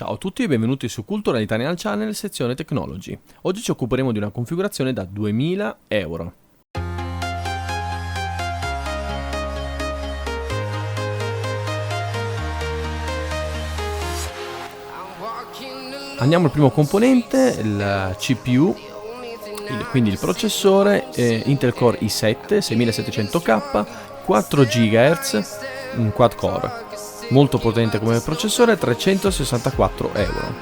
Ciao a tutti e benvenuti su Cultural Italian Channel, sezione Technology. Oggi ci occuperemo di una configurazione da 2000 euro. Andiamo al primo componente, il CPU, quindi il processore Intel Core i7 6700K, 4 GHz, un quad core, molto potente come processore, 364 euro.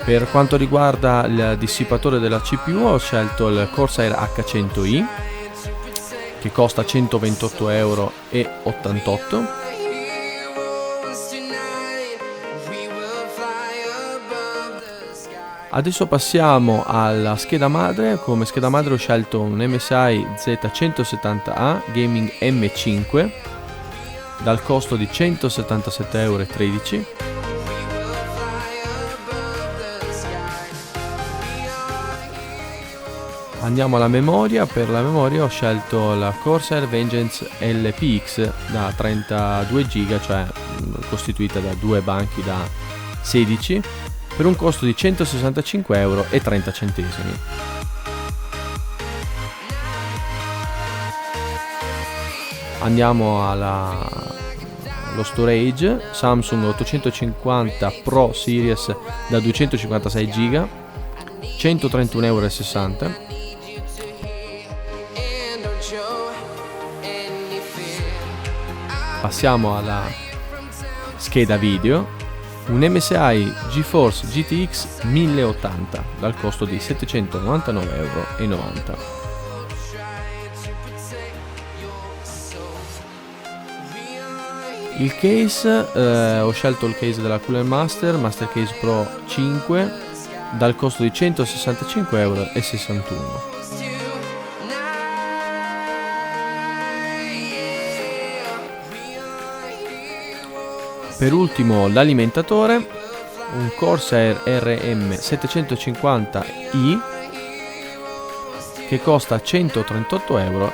Per quanto riguarda il dissipatore della CPU ho scelto il Corsair H100i che costa 128,88 euro. Adesso passiamo alla scheda madre. Come scheda madre ho scelto un MSI Z170A Gaming M5 dal costo di 177,13 euro. Andiamo alla memoria. Per la memoria ho scelto la Corsair Vengeance LPX da 32 GB, cioè costituita da due banchi da 16, per un costo di 165,30 euro. Andiamo allo storage. Samsung 850 Pro Series da 256 GB, 131,60 euro. Passiamo alla scheda video, un MSI GeForce GTX 1080 dal costo di 799,90 euro. Il case, ho scelto il case della Cooler Master Case Pro 5 dal costo di 165,61 euro. Per ultimo l'alimentatore, un Corsair RM750i che costa 138,52 euro.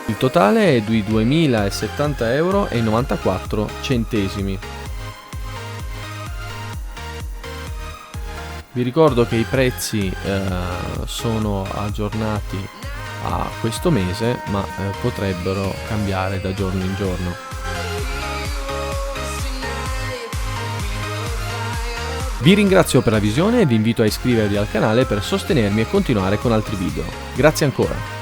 Il totale è di 2.070,94 euro. Vi ricordo che i prezzi sono aggiornati a questo mese, ma potrebbero cambiare da giorno in giorno. Vi ringrazio per la visione e vi invito a iscrivervi al canale per sostenermi e continuare con altri video. Grazie ancora.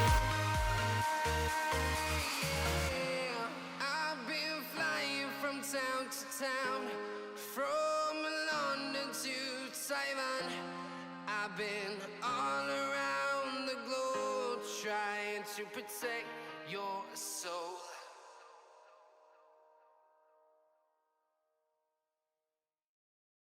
I've been all around the globe trying to protect your soul.